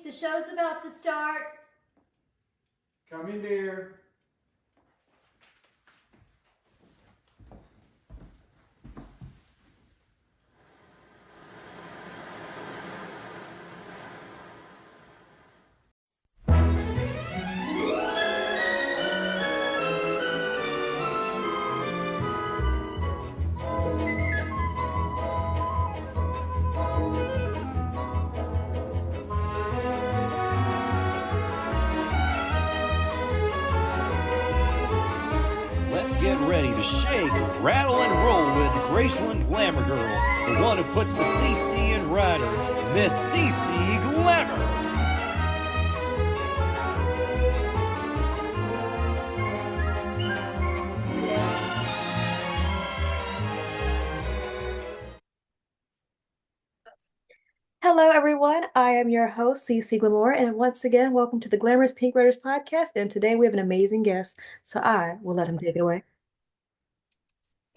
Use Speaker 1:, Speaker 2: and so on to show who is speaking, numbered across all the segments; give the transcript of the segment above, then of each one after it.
Speaker 1: The show's about to start.
Speaker 2: Come in, dear.
Speaker 3: Let's get ready to shake, rattle, and roll with Graceland Glamour Girl, the one who puts the Cece in rider, Miss Cece Glamour.
Speaker 4: Hello, everyone. I am your host, Cece Glamour, and once again, welcome to the Glamorous Pink Writers Podcast. And today we have an amazing guest, so I will let him take it away.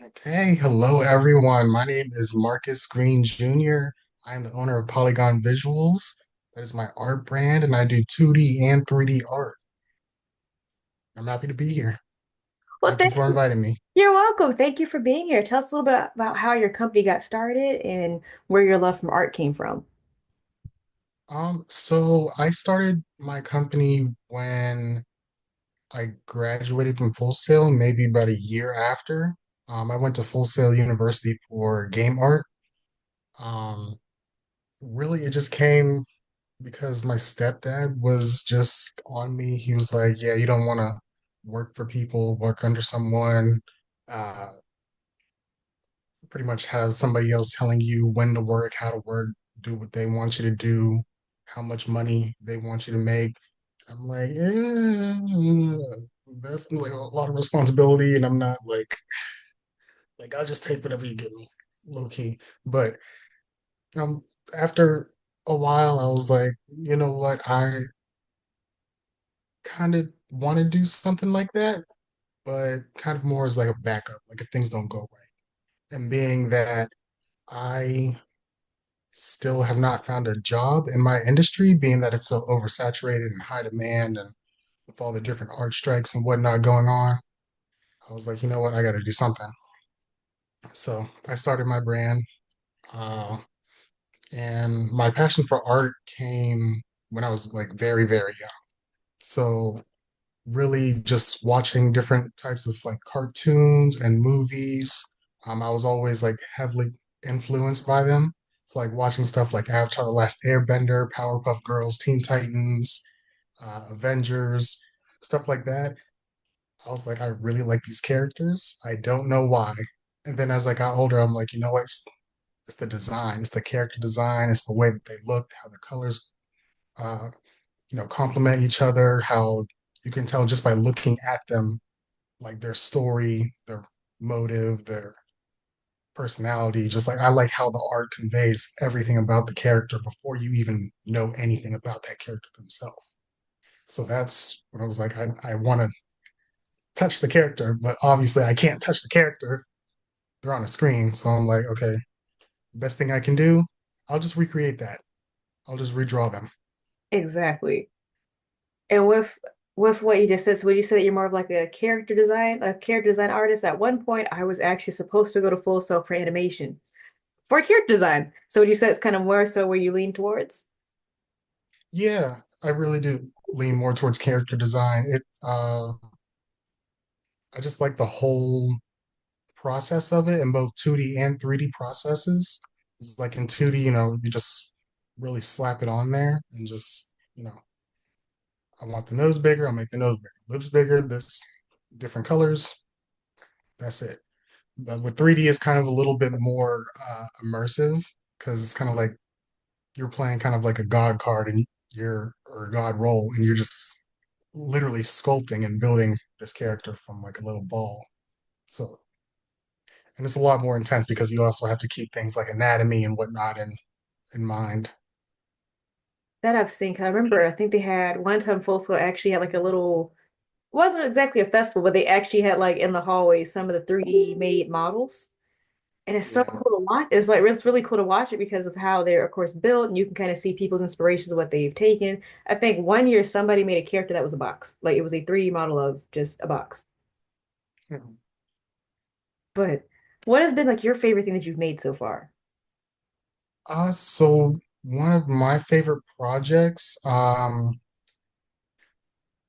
Speaker 5: Okay, hello everyone. My name is Marcus Green Jr. I am the owner of Polygon Visuals. That is my art brand, and I do 2D and 3D art. I'm happy to be here.
Speaker 4: Well,
Speaker 5: Thank you for inviting me.
Speaker 4: you're welcome. Thank you for being here. Tell us a little bit about how your company got started and where your love from art came from.
Speaker 5: So I started my company when I graduated from Full Sail, maybe about a year after. I went to Full Sail University for game art. Um, Really, it just came because my stepdad was just on me. He was like, "Yeah, you don't want to work for people, work under someone, uh, pretty much have somebody else telling you when to work, how to work, do what they want you to do, how much money they want you to make." I'm like, "Yeah, that's like a lot of responsibility, and I'm not like I'll just take whatever you give me, low key." But um, after a while, I was like, you know what, I kind of want to do something like that, but kind of more as like a backup, like if things don't go right. And being that I still have not found a job in my industry, being that it's so oversaturated and high demand, and with all the different art strikes and whatnot going on, I was like, you know what, I got to do something. So I started my brand, uh, and my passion for art came when I was like very, very young. So really just watching different types of like cartoons and movies. I was always like heavily influenced by them. It's like watching stuff like Avatar: The Last Airbender, Powerpuff Girls, Teen Titans, Avengers, stuff like that. I was like, I really like these characters. I don't know why. And then as I got older, I'm like, you know what? It's the design, it's the character design, it's the way that they looked, how the colors uh, complement each other, how you can tell just by looking at them, like their story, their motive, their personality. Just like I like how the art conveys everything about the character before you even know anything about that character themselves. So that's when I was like, I want to touch the character, but obviously I can't touch the character. They're on a screen. So I'm like, okay, best thing I can do, I'll just recreate that. I'll just redraw them.
Speaker 4: Exactly. And with what you just said, so would you say that you're more of like a character design artist? At one point, I was actually supposed to go to Full Sail for animation for character design. So would you say it's kind of more so where you lean towards?
Speaker 5: Yeah, I really do lean more towards character design. I just like the whole process of it in both 2D and 3D processes. It's like in 2D, you just really slap it on there and just, I want the nose bigger, I'll make the nose bigger. Lips bigger, this different colors, that's it. But with 3D, it's kind of a little bit more immersive because it's kind of like you're playing kind of like a god card and or a god role, and you're just literally sculpting and building this character from like a little ball. So, and it's a lot more intense because you also have to keep things like anatomy and whatnot in mind.
Speaker 4: That I've seen. 'Cause I remember, I think they had one time Full Sail actually had like a little, wasn't exactly a festival, but they actually had like in the hallway some of the 3D made models. And it's so
Speaker 5: Yeah.
Speaker 4: cool to watch. It's like it's really cool to watch it because of how they're, of course, built, and you can kind of see people's inspirations of what they've taken. I think one year somebody made a character that was a box, like it was a 3D model of just a box. But what has been like your favorite thing that you've made so far?
Speaker 5: So one of my favorite projects,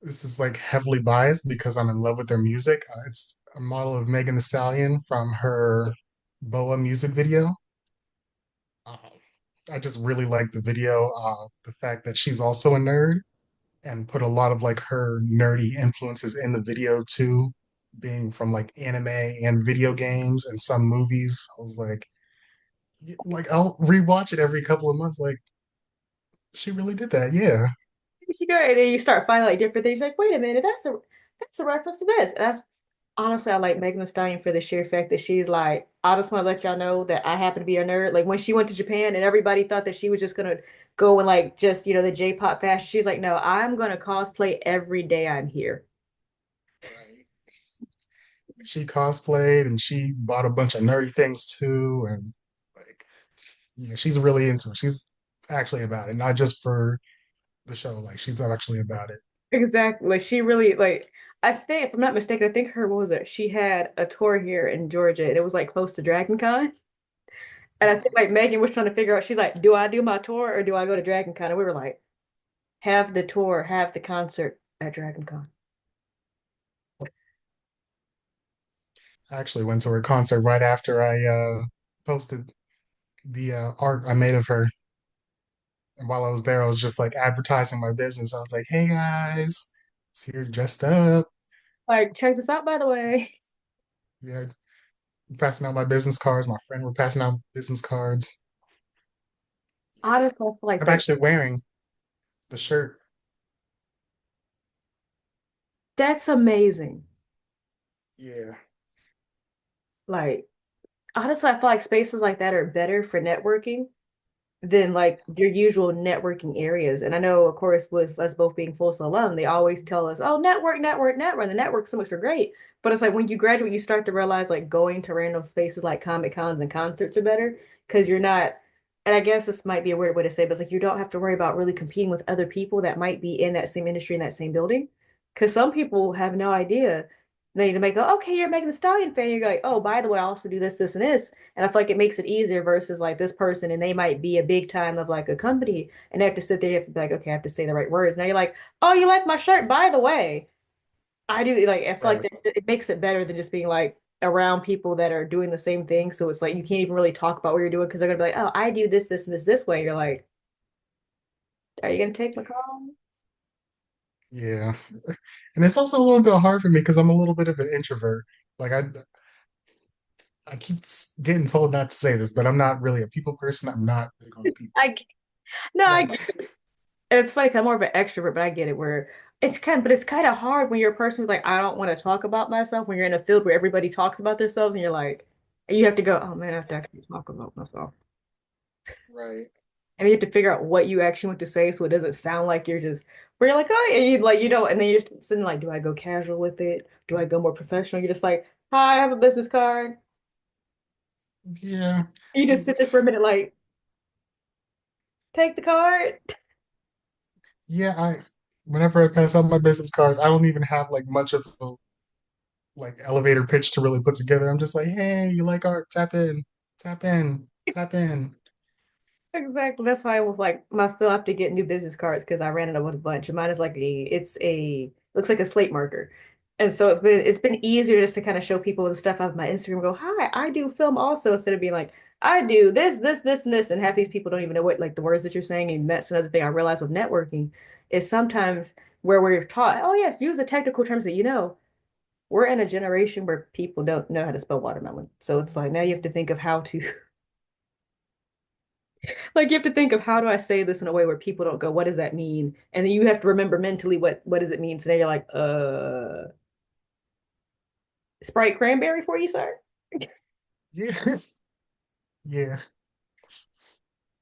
Speaker 5: this is like heavily biased because I'm in love with their music. It's a model of Megan Thee Stallion from her Boa music video. Uh, I just really like the video. The fact that she's also a nerd and put a lot of like her nerdy influences in the video too, being from like anime and video games and some movies. I was like I'll rewatch it every couple of months. Like she really did that. Yeah,
Speaker 4: You go and then you start finding like different things. Like, wait a minute, that's a reference to this. And that's honestly, I like Megan Thee Stallion for the sheer fact that she's like, I just want to let y'all know that I happen to be a nerd. Like when she went to Japan and everybody thought that she was just gonna go and like just the J-pop fashion. She's like, no, I'm gonna cosplay every day I'm here.
Speaker 5: right. She cosplayed and she bought a bunch of nerdy things too, and like yeah, she's really into it. She's actually about it, not just for the show. Like she's actually about it.
Speaker 4: Exactly. Like she really like I think if I'm not mistaken, I think her what was it? She had a tour here in Georgia and it was like close to Dragon Con. And I think like Megan was trying to figure out, she's like, do I do my tour or do I go to Dragon Con? And we were like, have the tour, have the concert at Dragon Con.
Speaker 5: I actually went to her concert right after I posted the art I made of her. And while I was there, I was just like advertising my business. I was like, "Hey guys, it's here dressed up.
Speaker 4: Like, check this out, by the way.
Speaker 5: Yeah, passing out my business cards. My friend were passing out business cards.
Speaker 4: Honestly, I feel like
Speaker 5: I'm
Speaker 4: that
Speaker 5: actually wearing the shirt.
Speaker 4: that's amazing.
Speaker 5: Yeah,
Speaker 4: Like, honestly, I feel like spaces like that are better for networking than like your usual networking areas. And I know, of course, with us both being full Sail alum, they always tell us, oh, network, network, network. And the network's so much for great. But it's like when you graduate, you start to realize like going to random spaces like Comic Cons and concerts are better because you're not, and I guess this might be a weird way to say, but it's like you don't have to worry about really competing with other people that might be in that same industry in that same building. Because some people have no idea. They need to make, oh, okay, you're Megan Thee Stallion fan. You're like, oh, by the way, I also do this, this, and this. And I feel like it makes it easier versus like this person, and they might be a big time of like a company, and they have to sit there, you have to be like, okay, I have to say the right words. Now you're like, oh, you like my shirt, by the way. I do like, I feel like
Speaker 5: right.
Speaker 4: it makes it better than just being like around people that are doing the same thing. So it's like you can't even really talk about what you're doing because they're gonna be like, oh, I do this, this, and this way. You're like, are you gonna take my call?
Speaker 5: Yeah, and it's also a little bit hard for me because I'm a little bit of an introvert. Like I keep getting told not to say this, but I'm not really a people person. I'm not big on people.
Speaker 4: I no, I
Speaker 5: Like,
Speaker 4: get it. And it's funny 'cause I'm more of an extrovert, but I get it where but it's kind of hard when you're a person who's like, I don't want to talk about myself when you're in a field where everybody talks about themselves and you're like, and you have to go, oh man, I have to actually talk about myself.
Speaker 5: right.
Speaker 4: And you have to figure out what you actually want to say so it doesn't sound like you're just where you're like, oh, and you like, and then you're sitting like, do I go casual with it? Do I go more professional? You're just like, hi, I have a business card.
Speaker 5: Yeah.
Speaker 4: You just sit there for a minute, like, take the card.
Speaker 5: Yeah, whenever I pass out my business cards, I don't even have like much of a like elevator pitch to really put together. I'm just like, hey, you like art? Tap in, tap in, tap in.
Speaker 4: Exactly. That's why I was like my fill I have to get new business cards because I ran it up with a bunch. And mine is like looks like a slate marker. And so it's been easier just to kind of show people the stuff off my Instagram, go, hi, I do film also, instead of being like, I do this, this, this, and this. And half these people don't even know what like the words that you're saying. And that's another thing I realized with networking is sometimes where we're taught, oh yes, use the technical terms that you know. We're in a generation where people don't know how to spell watermelon. So it's like now you have to think of how to like you have to think of how do I say this in a way where people don't go, what does that mean? And then you have to remember mentally what does it mean? So then you're like, Sprite cranberry for you, sir.
Speaker 5: Yeah, yeah.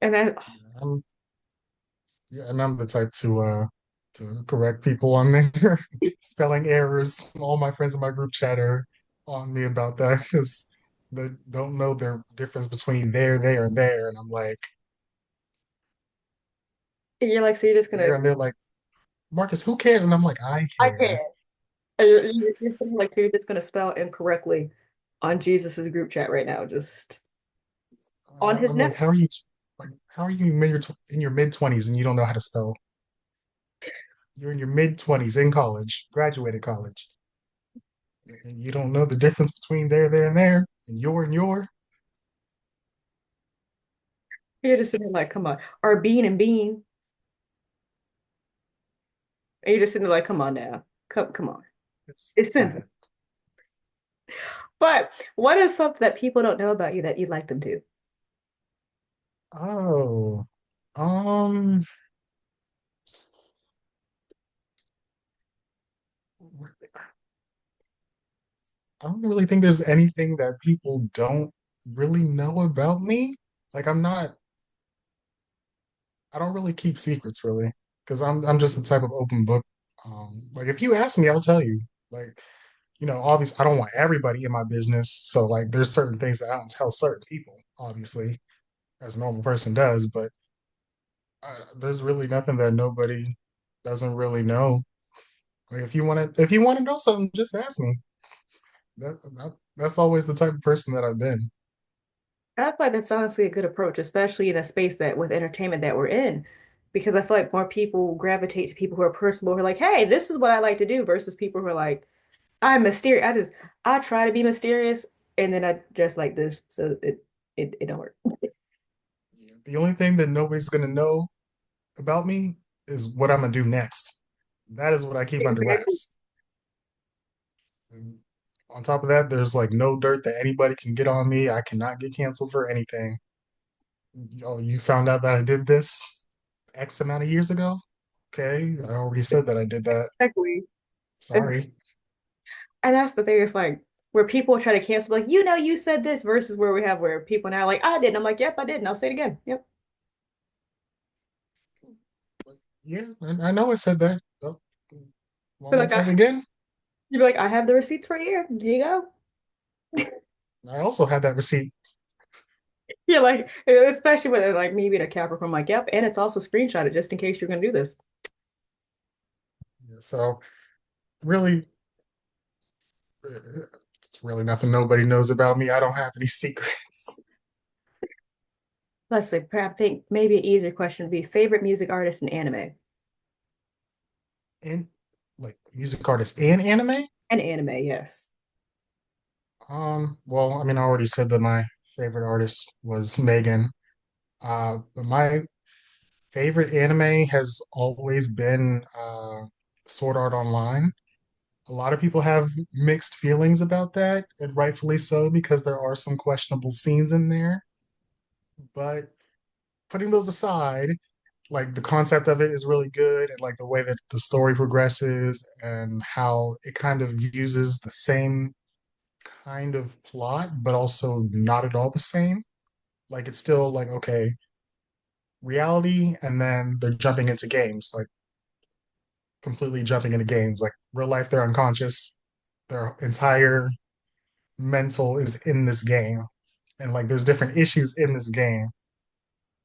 Speaker 4: And then
Speaker 5: I'm, yeah, and I'm the type to correct people on their spelling errors. All my friends in my group chat are on me about that because that don't know the difference between there, and there, and I'm like
Speaker 4: And you're like, so you're just gonna,
Speaker 5: there, and they're like, Marcus, who cares? And I'm like, I
Speaker 4: I
Speaker 5: care.
Speaker 4: can't. And you're saying, like, so you're just gonna spell incorrectly on Jesus's group chat right now, just on his
Speaker 5: I'm like,
Speaker 4: neck.
Speaker 5: how are you? Like, how are you in your mid 20s and you don't know how to spell? You're in your mid 20s in college, graduated college, and you don't know the difference between there, and there, and your.
Speaker 4: You're just sitting there like, come on. Or bean and bean. And you're just sitting there like, come on now. Come on.
Speaker 5: It's
Speaker 4: It's simple.
Speaker 5: sad.
Speaker 4: But what is something that people don't know about you that you'd like them to?
Speaker 5: Oh, um, I don't really think there's anything that people don't really know about me. Like I don't really keep secrets really, because I'm just the type of open book. Like if you ask me, I'll tell you. Like, obviously I don't want everybody in my business. So like there's certain things that I don't tell certain people, obviously, as a normal person does, but there's really nothing that nobody doesn't really know. Like if you want to know something, just ask me. That's always the type of person that I've been.
Speaker 4: And I feel like that's honestly a good approach, especially in a space that with entertainment that we're in. Because I feel like more people gravitate to people who are personable, who are like, hey, this is what I like to do, versus people who are like, I'm mysterious. I try to be mysterious and then I just like this. So it don't work.
Speaker 5: The only thing that nobody's gonna know about me is what I'm gonna do next. That is what I keep under
Speaker 4: Exactly.
Speaker 5: wraps. And on top of that, there's like no dirt that anybody can get on me. I cannot get canceled for anything. Oh, you found out that I did this X amount of years ago? Okay, I already said that I did that.
Speaker 4: Exactly. And
Speaker 5: Sorry.
Speaker 4: and that's the thing, it's like where people try to cancel, like, you know, you said this versus where we have where people now are like, I didn't. I'm like, yep, I did, and I'll say it again. Yep.
Speaker 5: Yeah, I know I said that. Oh, want
Speaker 4: But
Speaker 5: me to
Speaker 4: like
Speaker 5: say it
Speaker 4: I
Speaker 5: again?
Speaker 4: you'd be like, I have the receipts right here. Here you go.
Speaker 5: I also had that receipt.
Speaker 4: Yeah, like especially with like me being a Capricorn, I'm like, yep, and it's also screenshotted just in case you're gonna do this.
Speaker 5: So really, it's really nothing nobody knows about me. I don't have any secrets.
Speaker 4: Let's see, perhaps think maybe an easier question would be favorite music artist in anime.
Speaker 5: And like music artist and anime.
Speaker 4: And anime, yes.
Speaker 5: Well, I mean, I already said that my favorite artist was Megan. But my favorite anime has always been Sword Art Online. A lot of people have mixed feelings about that, and rightfully so, because there are some questionable scenes in there. But putting those aside, like the concept of it is really good, and like the way that the story progresses and how it kind of uses the same kind of plot, but also not at all the same. Like it's still like, okay, reality, and then they're jumping into games, like completely jumping into games. Like real life, they're unconscious. Their entire mental is in this game. And like there's different issues in this game.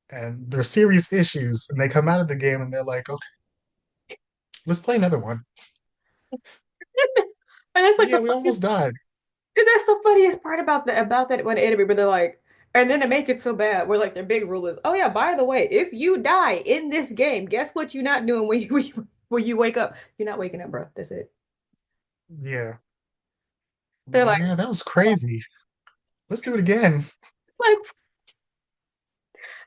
Speaker 5: And they're serious issues. And they come out of the game and they're like, okay, let's play another one.
Speaker 4: And that's
Speaker 5: Oh
Speaker 4: like
Speaker 5: yeah,
Speaker 4: the
Speaker 5: we
Speaker 4: funniest,
Speaker 5: almost died.
Speaker 4: and that's the funniest part about that one anime where they're like, and then to make it so bad, where like their big rule is, oh yeah, by the way, if you die in this game, guess what you're not doing when when you wake up? You're not waking up, bro. That's it.
Speaker 5: Yeah.
Speaker 4: They're
Speaker 5: Like,
Speaker 4: like,
Speaker 5: yeah, that was crazy. Let's do it again.
Speaker 4: like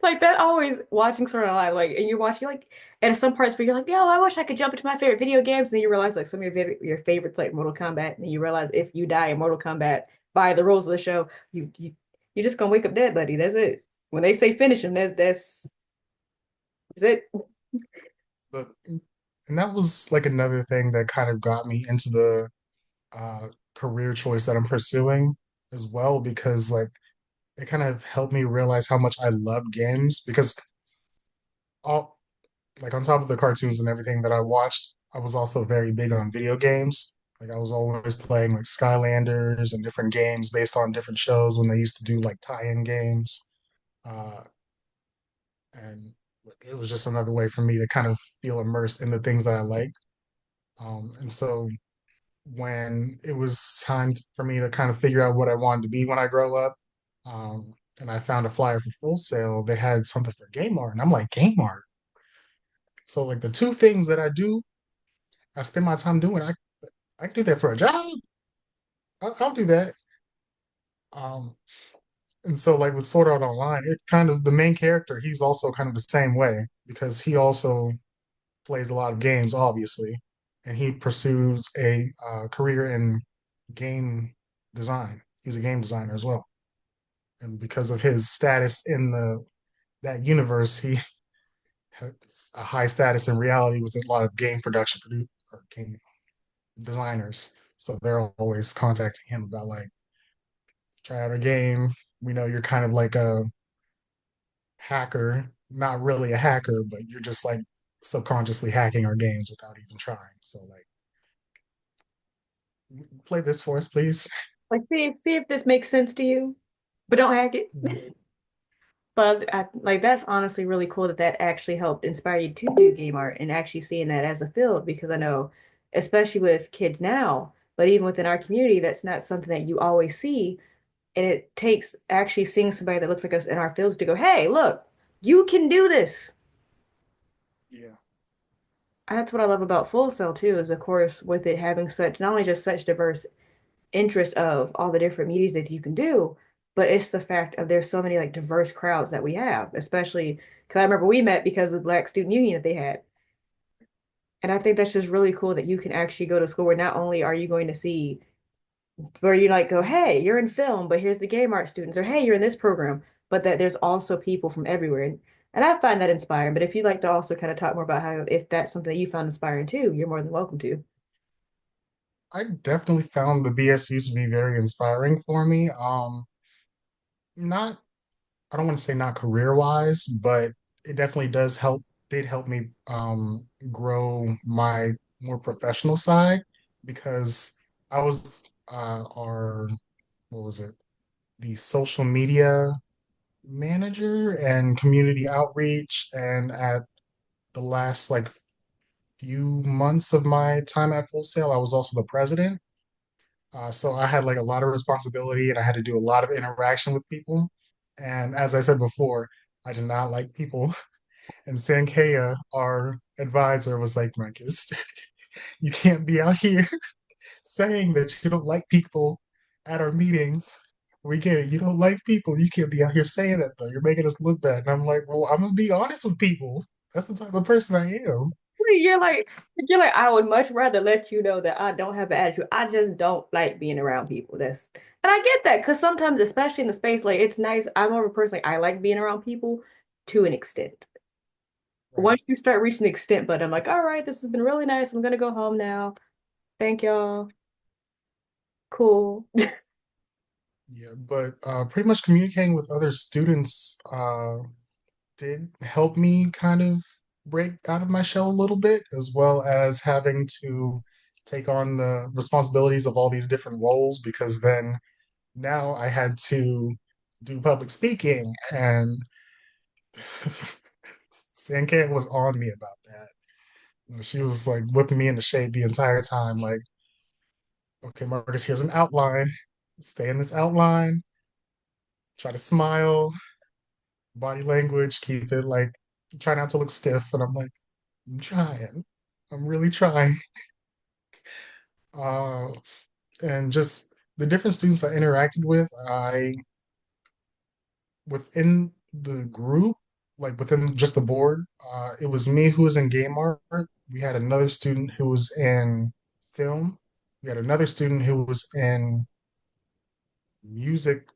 Speaker 4: like that always watching Sword Art Online, like, and you're watching like, and some parts where you're like, yo, I wish I could jump into my favorite video games. And then you realize like some of your favorites like Mortal Kombat, and you realize if you die in Mortal Kombat by the rules of the show, you just gonna wake up dead, buddy. That's it. When they say finish him, that's it.
Speaker 5: But and that was like another thing that kind of got me into the career choice that I'm pursuing as well, because like it kind of helped me realize how much I love games, because all like on top of the cartoons and everything that I watched, I was also very big on video games. Like I was always playing like Skylanders and different games based on different shows when they used to do like tie-in games. Uh, and it was just another way for me to kind of feel immersed in the things that I liked. And so when it was time for me to kind of figure out what I wanted to be when I grow up, and I found a flyer for Full Sail, they had something for game art, and I'm like, game art. So like the two things that I spend my time doing, I can do that for a job. I'll do that. Um, and so like with Sword Art Online, it kind of the main character, he's also kind of the same way because he also plays a lot of games, obviously, and he pursues a career in game design. He's a game designer as well, and because of his status in the that universe, he has a high status in reality with a lot of game production or game designers. So they're always contacting him about like try out a game. We know you're kind of like a hacker, not really a hacker, but you're just like subconsciously hacking our games without even trying. So like play this for us, please.
Speaker 4: Like, see if this makes sense to you, but don't hack it. But like that's honestly really cool that that actually helped inspire you to do game art and actually seeing that as a field because I know, especially with kids now, but even within our community, that's not something that you always see. And it takes actually seeing somebody that looks like us in our fields to go, hey, look, you can do this.
Speaker 5: Yeah,
Speaker 4: And that's what I love about Full Sail too, is of course with it having such not only just such diverse interest of all the different medias that you can do, but it's the fact of there's so many like diverse crowds that we have, especially because I remember we met because of the Black Student Union that they had. And I think that's just really cool that you can actually go to school where not only are you going to see where you like go, hey, you're in film, but here's the game art students, or hey, you're in this program, but that there's also people from everywhere. And I find that inspiring. But if you'd like to also kind of talk more about how if that's something that you found inspiring too, you're more than welcome to.
Speaker 5: I definitely found the BSU to be very inspiring for me. Not I don't want to say not career wise, but it definitely did help me grow my more professional side because I was our what was it? The social media manager and community outreach, and at the last like few months of my time at Full Sail, I was also the president. So I had like a lot of responsibility and I had to do a lot of interaction with people. And as I said before, I did not like people. And Sankaya, our advisor, was like, Marcus, you can't be out here saying that you don't like people at our meetings. We get it. You don't like people. You can't be out here saying that though. You're making us look bad. And I'm like, well, I'm gonna be honest with people. That's the type of person I am.
Speaker 4: You're like, you're like, I would much rather let you know that I don't have an attitude. I just don't like being around people. And I get that because sometimes, especially in the space, like it's nice. I'm more of a person like I like being around people to an extent.
Speaker 5: Right.
Speaker 4: Once you start reaching the extent, but I'm like, all right, this has been really nice. I'm gonna go home now. Thank y'all. Cool.
Speaker 5: Yeah, but pretty much communicating with other students did help me kind of break out of my shell a little bit, as well as having to take on the responsibilities of all these different roles because then now I had to do public speaking and Sankat was on me about that. You know, she was like whipping me in the shade the entire time, like, okay, Marcus, here's an outline. Stay in this outline, try to smile, body language, keep it like try not to look stiff. And I'm like, I'm trying. I'm really trying. Uh, and just the different students I interacted with, I within the group, like within just the board, it was me who was in game art. We had another student who was in film. We had another student who was in music,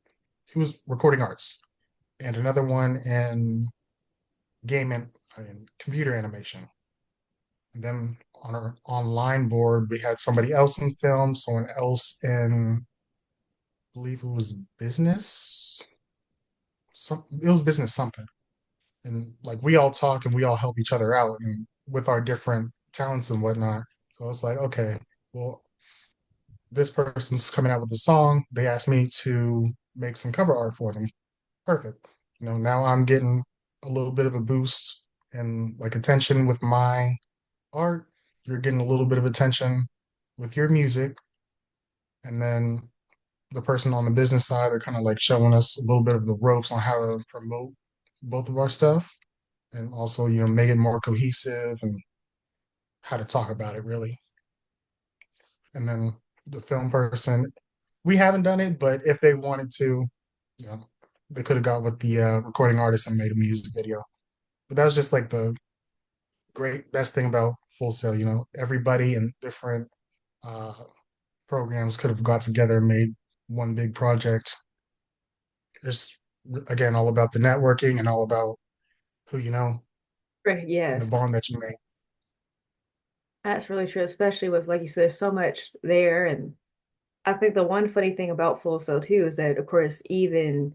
Speaker 5: who was recording arts, and another one in in computer animation. And then on our online board, we had somebody else in film, someone else in, I believe it was business. It was business something. And like we all talk and we all help each other out and with our different talents and whatnot. So it's like, okay, well, this person's coming out with a song. They asked me to make some cover art for them. Perfect. Now I'm getting a little bit of a boost and like attention with my art. You're getting a little bit of attention with your music. And then the person on the business side are kind of like showing us a little bit of the ropes on how to promote both of our stuff and also, make it more cohesive and how to talk about it really. And then the film person, we haven't done it, but if they wanted to, you know, they could have got with the recording artist and made a music video. But that was just like the great best thing about Full Sail. Everybody in different uh, programs could have got together and made one big project. It's again all about the networking and all about who you know
Speaker 4: Right,
Speaker 5: and the
Speaker 4: yes.
Speaker 5: bond that you make.
Speaker 4: That's really true, especially with, like you said, there's so much there. And I think the one funny thing about Full Sail too is that, of course, even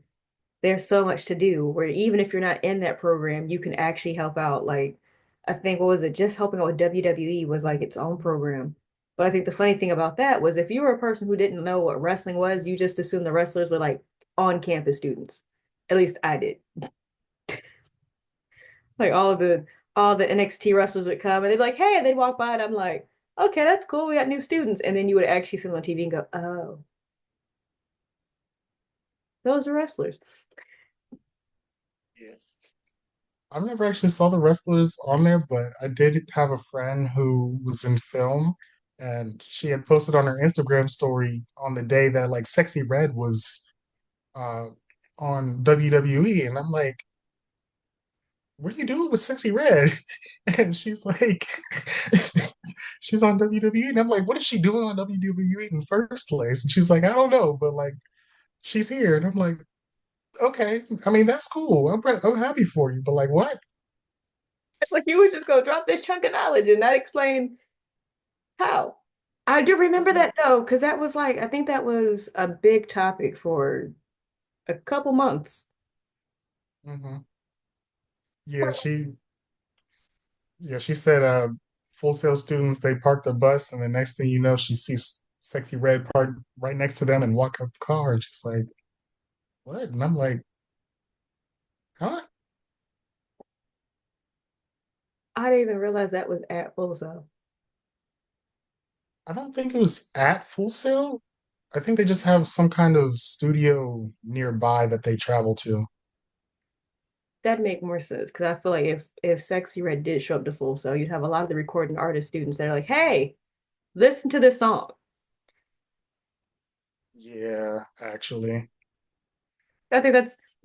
Speaker 4: there's so much to do where even if you're not in that program, you can actually help out. Like, I think, what was it? Just helping out with WWE was like its own program. But I think the funny thing about that was if you were a person who didn't know what wrestling was, you just assumed the wrestlers were like on campus students. At least I did. Like all the NXT wrestlers would come and they'd be like, hey, and they'd walk by and I'm like, okay, that's cool. We got new students. And then you would actually see them on TV and go, oh, those are wrestlers.
Speaker 5: Yes. I've never actually saw the wrestlers on there, but I did have a friend who was in film, and she had posted on her Instagram story on the day that like Sexy Red was uh, on WWE, and I'm like, "What are you doing with Sexy Red?" And she's like, "She's on WWE," and I'm like, "What is she doing on WWE in the first place?" And she's like, "I don't know, but like she's here," and I'm like, "Okay, I mean that's cool. I'm happy for you, but like what?"
Speaker 4: Like you was just gonna drop this chunk of knowledge and not explain how. I do remember that though, because that was like, I think that was a big topic for a couple months.
Speaker 5: Mhm. Yeah, she said Full Sail students they parked the bus and the next thing you know she sees Sexy Red parked right next to them and walk up the car and she's like, what? And I'm like, huh?
Speaker 4: I didn't even realize that was at Full Sail.
Speaker 5: I don't think it was at Full Sail. I think they just have some kind of studio nearby that they travel to.
Speaker 4: That'd make more sense because I feel like if Sexy Red did show up to Full Sail, you'd have a lot of the recording artist students that are like, hey, listen to this song.
Speaker 5: Yeah, actually.
Speaker 4: I think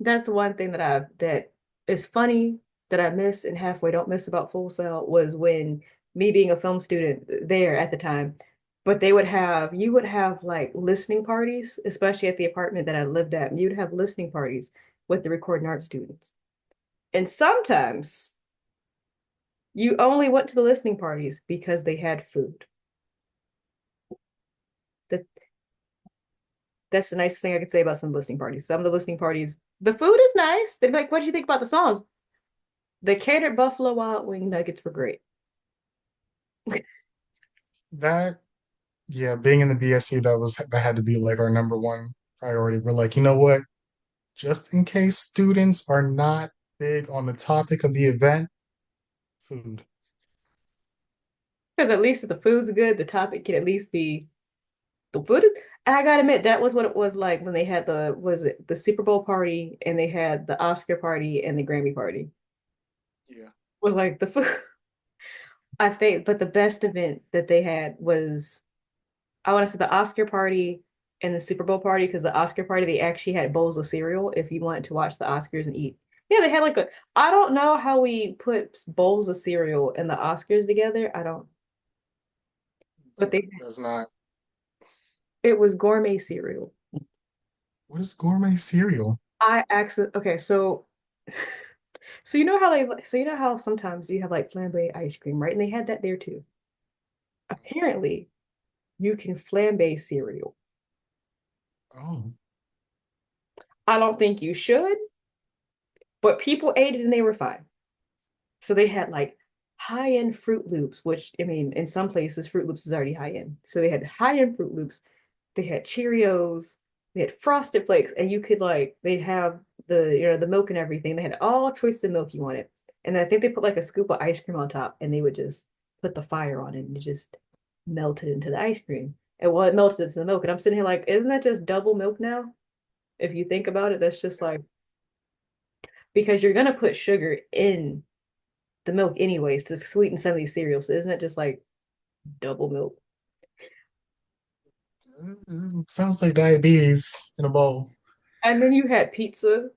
Speaker 4: that's one thing that is funny that I miss and halfway don't miss about Full Sail was when me being a film student there at the time, but you would have like listening parties, especially at the apartment that I lived at, and you'd have listening parties with the recording art students. And sometimes you only went to the listening parties because they had food. That that's the nicest thing I could say about some listening parties. Some of the listening parties, the food is nice. They'd be like, what do you think about the songs? The catered Buffalo Wild Wing nuggets were great.
Speaker 5: That yeah, being in the BSU that had to be like our number one priority. We're like, you know what? Just in case students are not big on the topic of the event, food.
Speaker 4: Because at least if the food's good, the topic can at least be the food. I gotta admit, that was what it was like when they had was it the Super Bowl party and they had the Oscar party and the Grammy party.
Speaker 5: Yeah.
Speaker 4: Was like the food. I think, but the best event that they had was I want to say the Oscar party and the Super Bowl party because the Oscar party they actually had bowls of cereal if you wanted to watch the Oscars and eat. Yeah, they had like a. I don't know how we put bowls of cereal and the Oscars together. I don't, but they
Speaker 5: That's not.
Speaker 4: it was gourmet cereal.
Speaker 5: What is gourmet cereal?
Speaker 4: I actually okay, so so you know how so you know how sometimes you have like flambe ice cream, right? And they had that there too. Apparently, you can flambe cereal.
Speaker 5: Oh,
Speaker 4: I don't think you should, but people ate it and they were fine. So they had like high-end Fruit Loops, which I mean, in some places, Fruit Loops is already high-end. So they had high-end Fruit Loops. they had Cheerios, they had Frosted Flakes, and you could like they'd have the milk and everything. They had all choices of milk you wanted. And then I think they put like a scoop of ice cream on top and they would just put the fire on it and it just melted into the ice cream. And well, it melted into the milk. And I'm sitting here like, isn't that just double milk now? If you think about it, that's just like because you're gonna put sugar in the milk anyways to sweeten some of these cereals. So isn't it just like double milk?
Speaker 5: Sounds like diabetes in a bowl.
Speaker 4: And then you had pizza.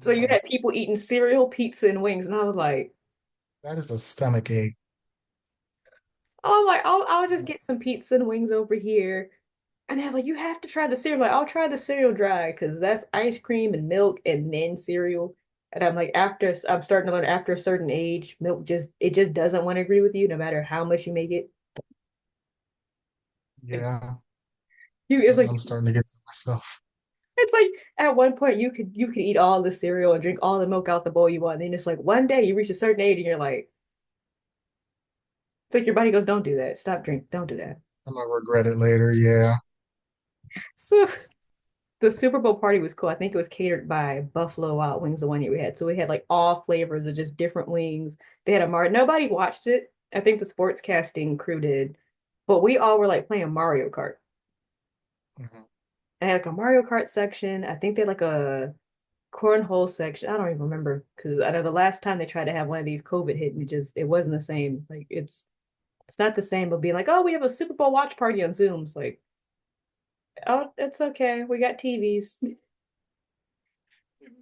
Speaker 4: So you
Speaker 5: No,
Speaker 4: had people eating cereal, pizza, and wings. And I was like,
Speaker 5: that is a stomach ache.
Speaker 4: oh, I'm like, I'll just get some pizza and wings over here. And they're like, you have to try the cereal. Like, I'll try the cereal dry because that's ice cream and milk and then cereal. And I'm like, after I'm starting to learn after a certain age, milk just doesn't want to agree with you no matter how much you make it. Like,
Speaker 5: Yeah,
Speaker 4: it's like
Speaker 5: I'm starting to get to myself.
Speaker 4: it's like at one point you could eat all the cereal and drink all the milk out the bowl you want. And then it's like one day you reach a certain age and you're like, it's like your body goes, don't do that. Stop drink. Don't do that.
Speaker 5: I'm gonna regret it later. Yeah.
Speaker 4: So the Super Bowl party was cool. I think it was catered by Buffalo Wild Wings, the one year we had. So we had like all flavors of just different wings. They had a Mario. Nobody watched it. I think the sports casting crew did, but we all were like playing Mario Kart.
Speaker 5: Mhm.
Speaker 4: I had like a Mario Kart section. I think they had like a cornhole section. I don't even remember because I know the last time they tried to have one of these COVID hit and it wasn't the same. Like it's not the same, but being like, oh, we have a Super Bowl watch party on Zoom. It's like, oh, it's okay. We got TVs.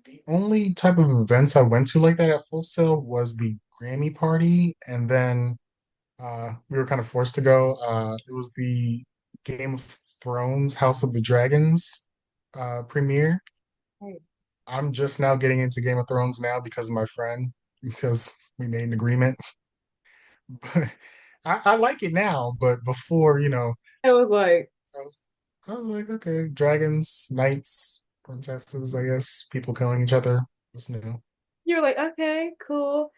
Speaker 5: The only type of events I went to like that at Full Sail was the Grammy party, and then we were kind of forced to go. It was the Game of Thrones House of the Dragons premiere.
Speaker 4: Right.
Speaker 5: I'm just now getting into Game of Thrones now because of my friend, because we made an agreement. But I like it now, but before,
Speaker 4: I was like,
Speaker 5: I was, I was like, okay, dragons, knights, princesses, I guess, people killing each other. What's new?
Speaker 4: you're like, okay, cool.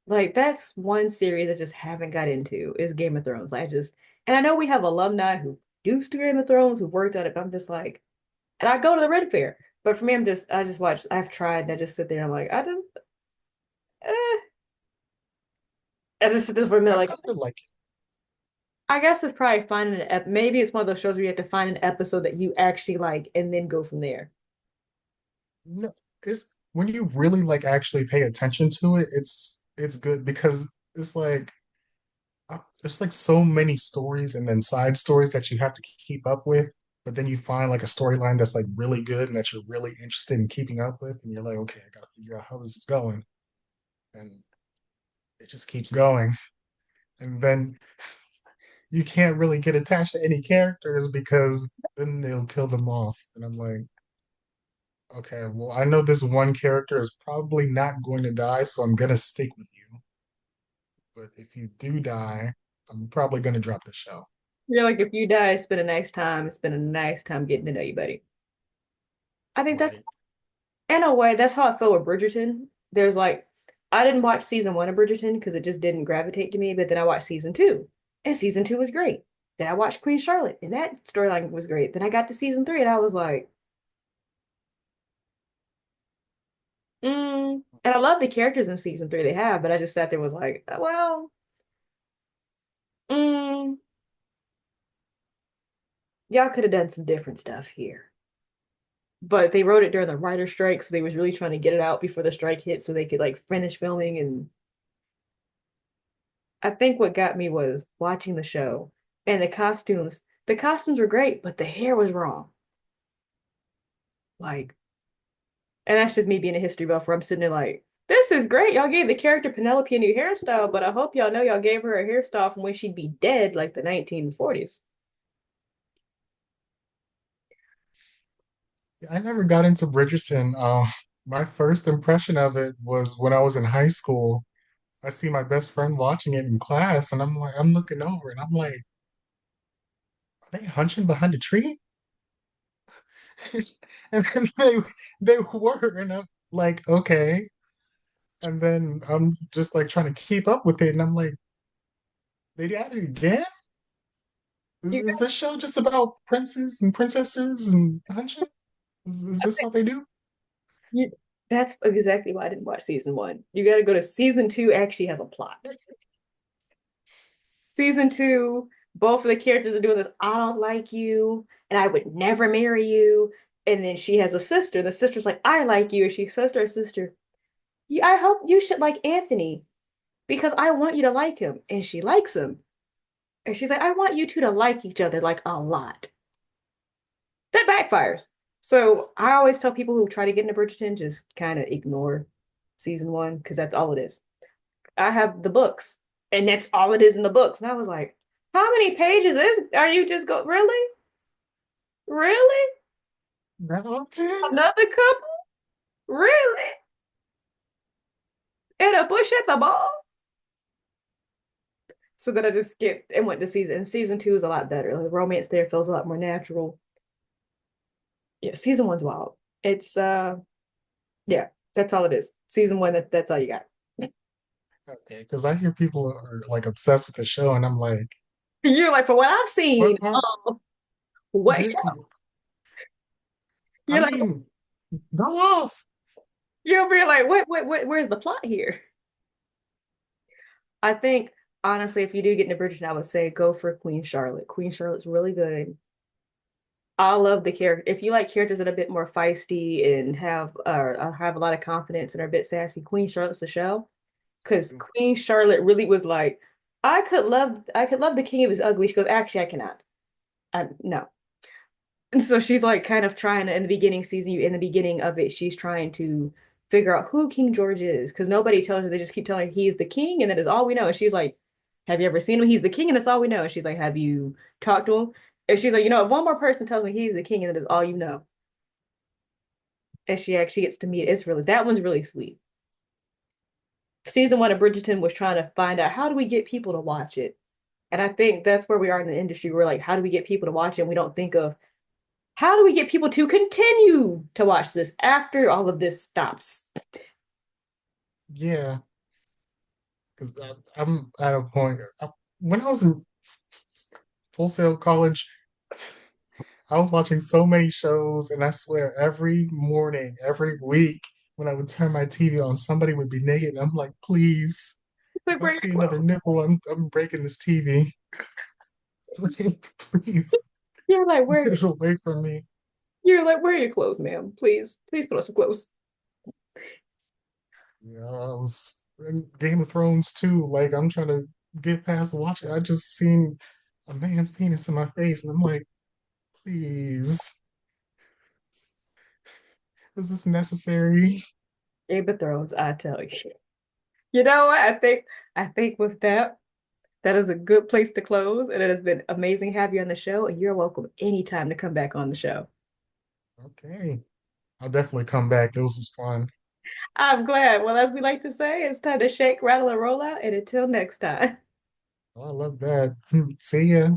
Speaker 4: Like that's one series I just haven't got into is Game of Thrones. And I know we have alumni who used to Game of Thrones who worked on it, but I'm just like, and I go to the Red Fair. But for me, I just watch. I've tried, and I just sit there. And I'm like, eh. I just sit there for a minute,
Speaker 5: I
Speaker 4: like,
Speaker 5: kind of like it.
Speaker 4: I guess it's probably finding an ep. Maybe it's one of those shows where you have to find an episode that you actually like, and then go from there.
Speaker 5: No, it's when you really like actually pay attention to it, it's good because there's like so many stories and then side stories that you have to keep up with, but then you find like a storyline that's like really good and that you're really interested in keeping up with, and you're like, okay, I gotta figure out how this is going, and it just keeps going, and then you can't really get attached to any characters because then they'll kill them off, and I'm like, okay, well, I know this one character is probably not going to die, so I'm gonna stick with you, but if you do die, I'm probably gonna drop the show.
Speaker 4: You're like, if you die, it's been a nice time. It's been a nice time getting to know you, buddy. I think that's
Speaker 5: Right.
Speaker 4: in a way, that's how I feel with Bridgerton. There's like, I didn't watch season one of Bridgerton because it just didn't gravitate to me, but then I watched season two, and season two was great. Then I watched Queen Charlotte, and that storyline was great. Then I got to season three, and I was like, And I love the characters in season three they have, but I just sat there and was like, well, mm, y'all could have done some different stuff here. But they wrote it during the writer strike, so they was really trying to get it out before the strike hit so they could like finish filming. And I think what got me was watching the show and the costumes. The costumes were great, but the hair was wrong. Like, and that's just me being a history buff where I'm sitting there like, this is great. Y'all gave the character Penelope a new hairstyle, but I hope y'all know y'all gave her a hairstyle from when she'd be dead, like the 1940s.
Speaker 5: I never got into Bridgerton. My first impression of it was when I was in high school. I see my best friend watching it in class, and I'm looking over, and I'm like, are they hunching behind a tree? And then they were, and I'm like, okay. And then I'm just like trying to keep up with it, and I'm like, they did it again? Is,
Speaker 4: You,
Speaker 5: is this show just about princes and princesses and hunching? Is this how they do?
Speaker 4: you, that's exactly why I didn't watch season one. You got to go to season two. Actually, has a plot. Season two, both of the characters are doing this. I don't like you, and I would never marry you. And then she has a sister. The sister's like, I like you. And she says to her sister, yeah, I hope you should like Anthony because I want you to like him. And she likes him. And she's like, I want you two to like each other like a lot. That backfires. So I always tell people who try to get into Bridgerton, just kind of ignore season one because that's all it is. I have the books, and that's all it is in the books. And I was like, how many pages are you just go really? Really?
Speaker 5: Mountain?
Speaker 4: Another couple? Really? And a bush at the ball? So then I just skipped and went to season. And season two is a lot better. Like, the romance there feels a lot more natural. Yeah, season one's wild. It's yeah, that's all it is. Season one, that's all you got.
Speaker 5: Okay, because I hear people are like obsessed with the show, and I'm like,
Speaker 4: You're like, for what I've seen,
Speaker 5: what?
Speaker 4: what
Speaker 5: You're, I
Speaker 4: you're like,
Speaker 5: mean, go off.
Speaker 4: you'll be like, where's the plot here? I think honestly, if you do get into Bridgerton, I would say go for Queen Charlotte. Queen Charlotte's really good. I love the character. If you like characters that are a bit more feisty and have a lot of confidence and are a bit sassy, Queen Charlotte's the show. Because Queen Charlotte really was like, I could love the king of his ugly. She goes, actually, I cannot. No. And so she's like kind of trying to, in the beginning season, in the beginning of it, she's trying to figure out who King George is because nobody tells her. They just keep telling her he's the king, and that is all we know. And she's like, have you ever seen him? He's the king, and that's all we know. And she's like, have you talked to him? And she's like, if one more person tells me he's the king, and that is all you know. And she actually gets to meet. That one's really sweet. Season one of Bridgerton was trying to find out how do we get people to watch it. And I think that's where we are in the industry. We're like, how do we get people to watch it? And we don't think of how do we get people to continue to watch this after all of this stops?
Speaker 5: Yeah, because I'm at a point. When I was in Full Sail College, I was watching so many shows, and I swear every morning, every week, when I would turn my TV on, somebody would be naked, and I'm like, please,
Speaker 4: It's
Speaker 5: if
Speaker 4: like,
Speaker 5: I
Speaker 4: where your
Speaker 5: see another
Speaker 4: clothes?
Speaker 5: nipple, I'm breaking this TV. Please,
Speaker 4: You're like,
Speaker 5: get it away from me.
Speaker 4: where are your clothes, ma'am? Please put on some clothes.
Speaker 5: You know, I was in Game of Thrones too. Like I'm trying to get past watching. I just seen a man's penis in my face, and I'm like, please, is this necessary?
Speaker 4: Game of Thrones, I tell you. You know what? I think with that, that is a good place to close. And it has been amazing to have you on the show. And you're welcome anytime to come back on the show.
Speaker 5: Okay, I'll definitely come back. This was fun.
Speaker 4: I'm glad. Well, as we like to say, it's time to shake, rattle, and roll out. And until next time.
Speaker 5: Oh, I love that. See ya.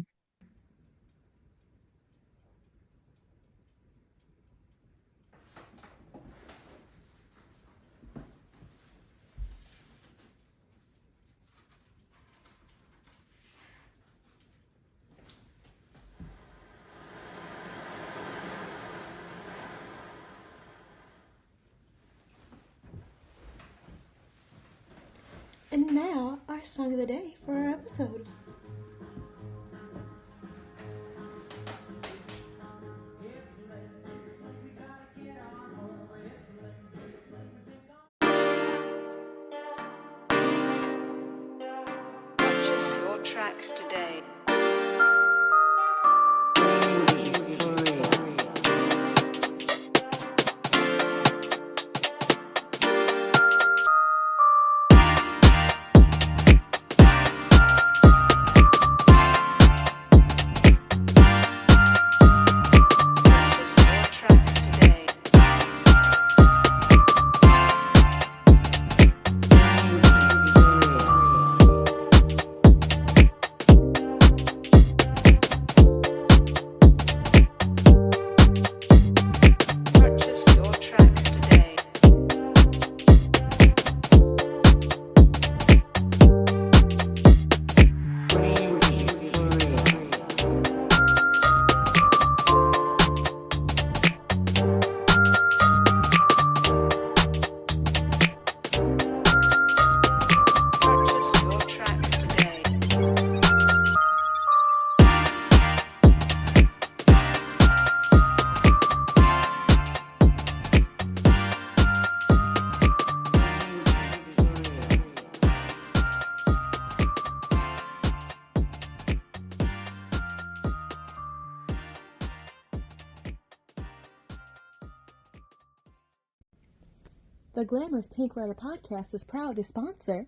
Speaker 4: And now, our song of the day for our episode.
Speaker 1: Purchase your tracks today. Purchase your tracks today.
Speaker 6: The Glamour's Pink Rider podcast is proud to sponsor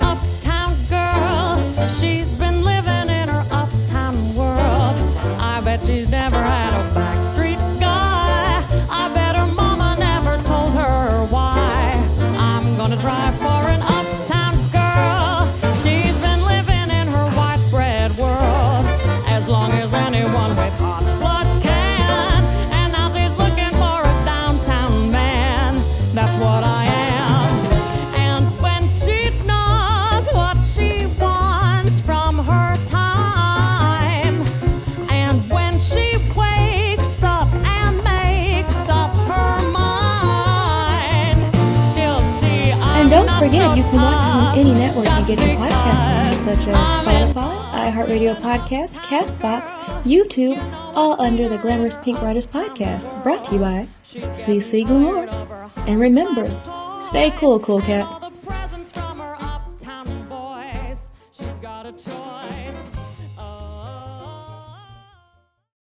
Speaker 7: Uptown girl, she's been living in her uptown world. I bet she's never had a backstreet guy. I bet her mama never told her why. I'm gonna try for an uptown girl. She's been living in her white bread world as long as anyone with hot blood can. And now she's looking for a downtown man. That's what I am. And when she knows what she wants from her time, and when she wakes up and makes up her mind, she'll see I'm
Speaker 6: And don't
Speaker 7: not
Speaker 6: forget,
Speaker 7: so
Speaker 6: you can watch us on any network you
Speaker 7: tough
Speaker 6: get your
Speaker 7: just
Speaker 6: podcasts from, such as
Speaker 7: because I'm in
Speaker 6: Spotify, iHeartRadio Podcasts, Castbox, YouTube, all under the Glamour's Pink Riders podcast, brought to you by Cece Glamour. And remember, stay cool, cool cats.
Speaker 7: all the presents from her uptown boys. She's got a choice.